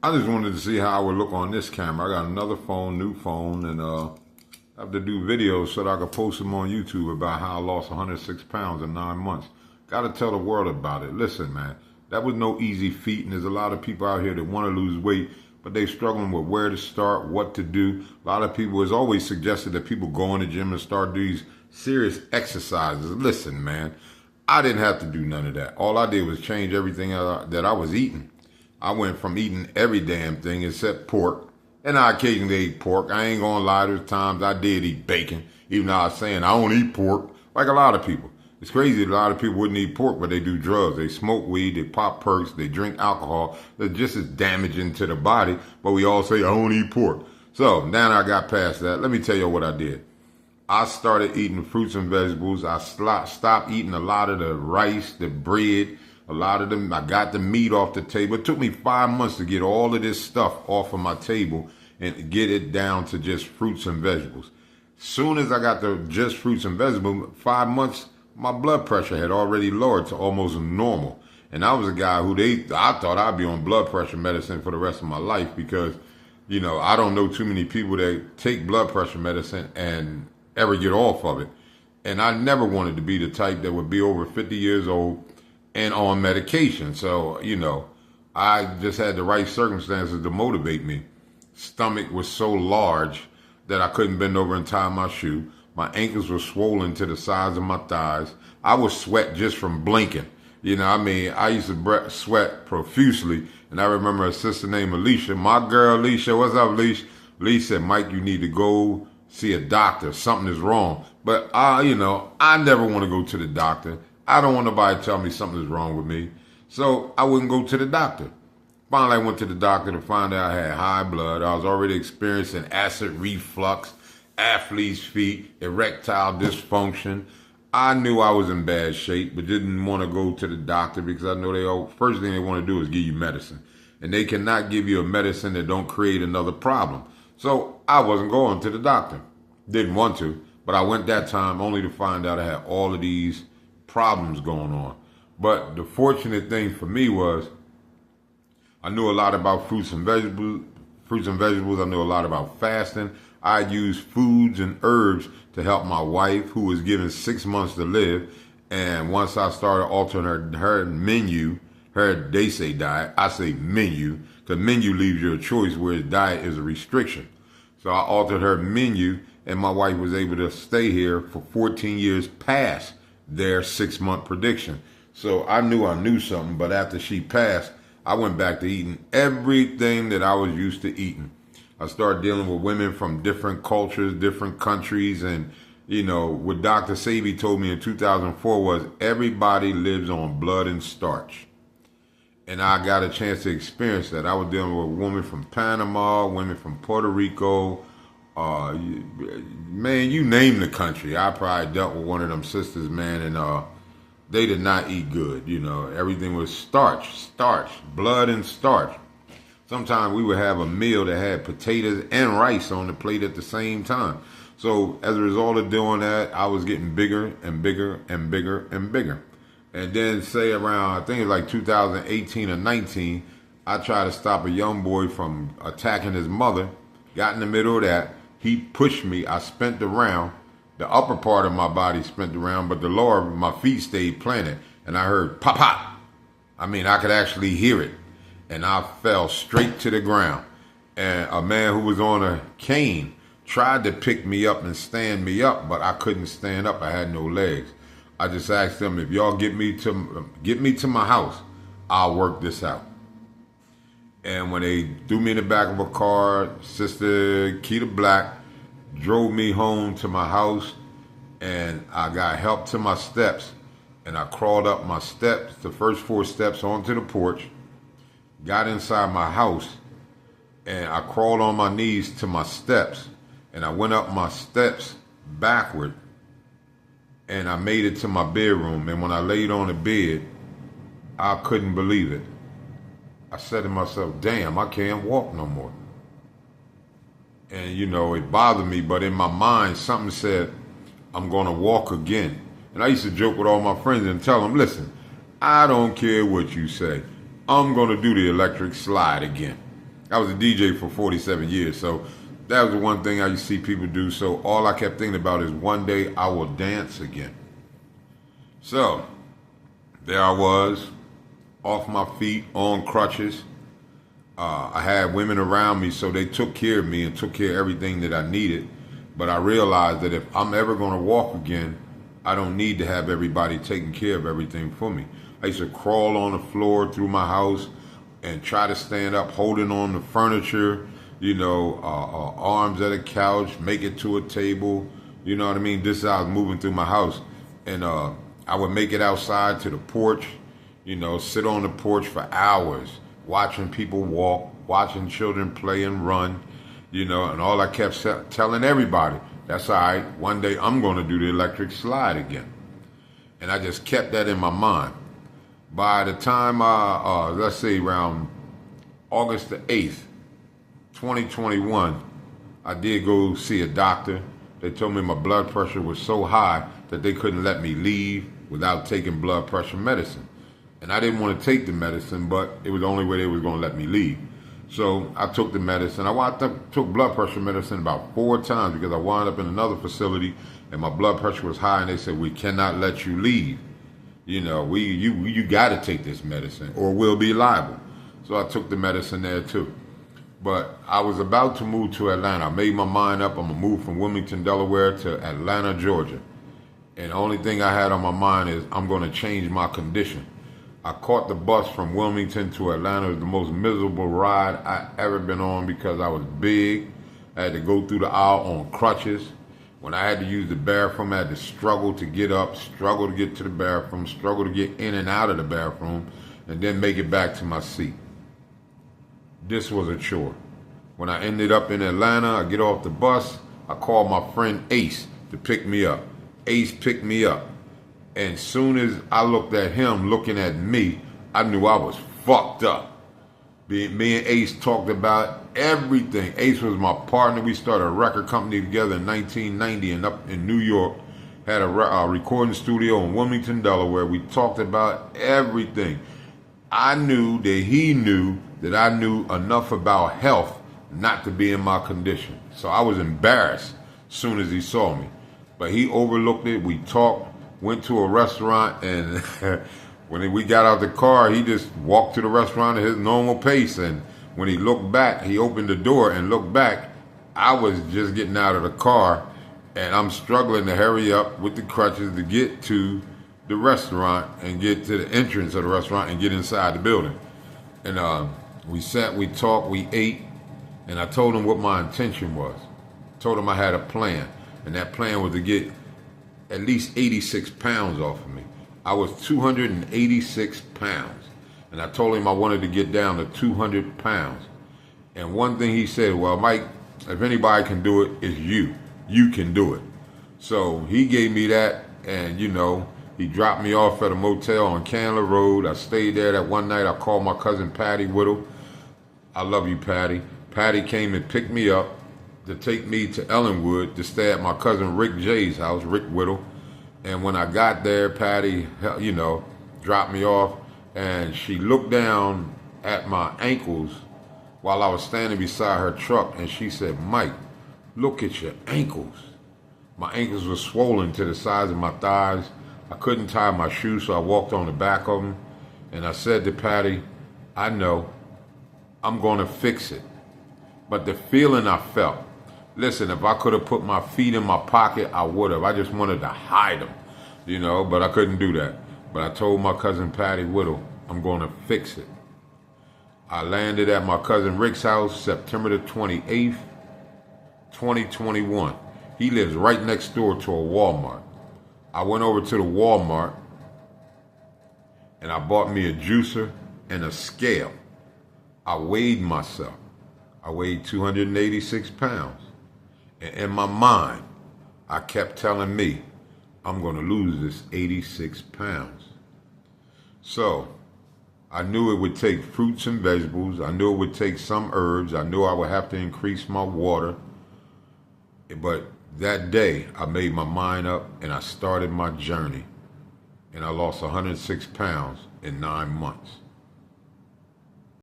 I just wanted to see how I would look on this camera. I got another phone, new phone, and I have to do videos so that I could post them on YouTube about how I lost 106 pounds in 9 months. Got to tell the world about it. Listen, man, that was no easy feat, and there's a lot of people out here that want to lose weight, but they're struggling with where to start, what to do. A lot of people has always suggested that people go in the gym and start these serious exercises. Listen, man, I didn't have to do none of that. All I did was change everything that I was eating. I went from eating every damn thing except pork, and I occasionally ate pork. I ain't gonna lie, there's times I did eat bacon, even though I was saying I don't eat pork, like a lot of people. It's crazy that a lot of people wouldn't eat pork, but they do drugs. They smoke weed, they pop perks, they drink alcohol. They're just as damaging to the body, but we all say, I don't eat pork. So now I got past that. Let me tell you what I did. I started eating fruits and vegetables. I stopped eating a lot of the rice, the bread, a lot of them. I got the meat off the table. It took me 5 months to get all of this stuff off of my table and get it down to just fruits and vegetables. Soon as I got to just fruits and vegetables, 5 months, my blood pressure had already lowered to almost normal. And I was a guy who I thought I'd be on blood pressure medicine for the rest of my life because, I don't know too many people that take blood pressure medicine and ever get off of it. And I never wanted to be the type that would be over 50 years old and on medication. So, I just had the right circumstances to motivate me. Stomach was so large that I couldn't bend over and tie my shoe. My ankles were swollen to the size of my thighs. I would sweat just from blinking. I used to sweat profusely. And I remember a sister named Alicia, my girl Alicia, what's up, Alicia? Alicia said, Mike, you need to go see a doctor. Something is wrong. But, I never want to go to the doctor. I don't want nobody to tell me something is wrong with me. So I wouldn't go to the doctor. Finally, I went to the doctor to find out I had high blood. I was already experiencing acid reflux, athlete's feet, erectile dysfunction. I knew I was in bad shape, but didn't want to go to the doctor because I know first thing they want to do is give you medicine. And they cannot give you a medicine that don't create another problem. So I wasn't going to the doctor. Didn't want to, but I went that time only to find out I had all of these problems going on. But the fortunate thing for me was I knew a lot about fruits and vegetables. I knew a lot about fasting. I used foods and herbs to help my wife, who was given 6 months to live. And once I started altering her menu, they say diet, I say menu, because menu leaves you a choice, whereas diet is a restriction. So I altered her menu, and my wife was able to stay here for 14 years past their 6 month prediction. So I knew something, but after she passed, I went back to eating everything that I was used to eating. I started dealing with women from different cultures, different countries, and what Dr. Sebi told me in 2004 was everybody lives on blood and starch. And I got a chance to experience that. I was dealing with women from Panama, women from Puerto Rico, man, you name the country. I probably dealt with one of them sisters, man, and they did not eat good. Everything was starch, blood and starch. Sometimes we would have a meal that had potatoes and rice on the plate at the same time. So as a result of doing that, I was getting bigger and bigger and bigger and bigger. And then say around, I think it's like 2018 or 19, I tried to stop a young boy from attacking his mother. Got in the middle of that. He pushed me. I spent the round. The upper part of my body spent the round, but the lower, my feet stayed planted. And I heard pop, pop. I could actually hear it. And I fell straight to the ground. And a man who was on a cane tried to pick me up and stand me up, but I couldn't stand up. I had no legs. I just asked them, if y'all get me to my house, I'll work this out. And when they threw me in the back of a car, Sister Keita Black drove me home to my house, and I got help to my steps, and I crawled up my steps, the first 4 steps onto the porch, got inside my house, and I crawled on my knees to my steps, and I went up my steps backward, and I made it to my bedroom. And when I laid on the bed, I couldn't believe it. I said to myself, damn, I can't walk no more. And it bothered me, but in my mind, something said, I'm gonna walk again. And I used to joke with all my friends and tell them, listen, I don't care what you say. I'm gonna do the electric slide again. I was a DJ for 47 years, so that was the one thing I used to see people do. So all I kept thinking about is one day I will dance again. So there I was, off my feet, on crutches. I had women around me, so they took care of me and took care of everything that I needed. But I realized that if I'm ever going to walk again, I don't need to have everybody taking care of everything for me. I used to crawl on the floor through my house and try to stand up, holding on the furniture, arms at a couch, make it to a table. You know what I mean? This is how I was moving through my house. And I would make it outside to the porch, sit on the porch for hours, watching people walk, watching children play and run, and all I kept telling everybody, that's all right, one day I'm going to do the electric slide again. And I just kept that in my mind. By the time, let's say around August the 8th, 2021, I did go see a doctor. They told me my blood pressure was so high that they couldn't let me leave without taking blood pressure medicine. And I didn't want to take the medicine, but it was the only way they was going to let me leave. So I took the medicine. I took blood pressure medicine about 4 times because I wound up in another facility and my blood pressure was high and they said, we cannot let you leave. You got to take this medicine or we'll be liable. So I took the medicine there too. But I was about to move to Atlanta. I made my mind up. I'm going to move from Wilmington, Delaware to Atlanta, Georgia. And the only thing I had on my mind is I'm going to change my condition. I caught the bus from Wilmington to Atlanta. It was the most miserable ride I ever been on because I was big. I had to go through the aisle on crutches. When I had to use the bathroom, I had to struggle to get up, struggle to get to the bathroom, struggle to get in and out of the bathroom, and then make it back to my seat. This was a chore. When I ended up in Atlanta, I get off the bus, I called my friend Ace to pick me up. Ace picked me up. And soon as I looked at him looking at me, I knew I was fucked up. Me and Ace talked about everything. Ace was my partner. We started a record company together in 1990 and up in New York. Had a recording studio in Wilmington, Delaware. We talked about everything. I knew that he knew that I knew enough about health not to be in my condition. So I was embarrassed as soon as he saw me. But he overlooked it. We talked, went to a restaurant, and when we got out the car, he just walked to the restaurant at his normal pace. And when he looked back, he opened the door and looked back. I was just getting out of the car, and I'm struggling to hurry up with the crutches to get to the restaurant and get to the entrance of the restaurant and get inside the building. And we sat, we talked, we ate, and I told him what my intention was. Told him I had a plan, and that plan was to get at least 86 pounds off of me. I was 286 pounds, and I told him I wanted to get down to 200 pounds. And one thing he said, well, Mike, if anybody can do it, it's you. You can do it. So he gave me that, and he dropped me off at a motel on Candler Road. I stayed there that one night. I called my cousin Patty Whittle. I love you, Patty. Patty came and picked me up to take me to Ellenwood to stay at my cousin Rick J's house, Rick Whittle. And when I got there, Patty, dropped me off, and she looked down at my ankles while I was standing beside her truck, and she said, Mike, look at your ankles. My ankles were swollen to the size of my thighs. I couldn't tie my shoes, so I walked on the back of them. And I said to Patty, I know, I'm going to fix it. But the feeling I felt, listen, if I could have put my feet in my pocket, I would have. I just wanted to hide them, but I couldn't do that. But I told my cousin Patty Whittle, I'm going to fix it. I landed at my cousin Rick's house September the 28th, 2021. He lives right next door to a Walmart. I went over to the Walmart and I bought me a juicer and a scale. I weighed myself. I weighed 286 pounds. And in my mind, I kept telling me, I'm going to lose this 86 pounds. So I knew it would take fruits and vegetables. I knew it would take some herbs. I knew I would have to increase my water. But that day, I made my mind up and I started my journey. And I lost 106 pounds in 9 months.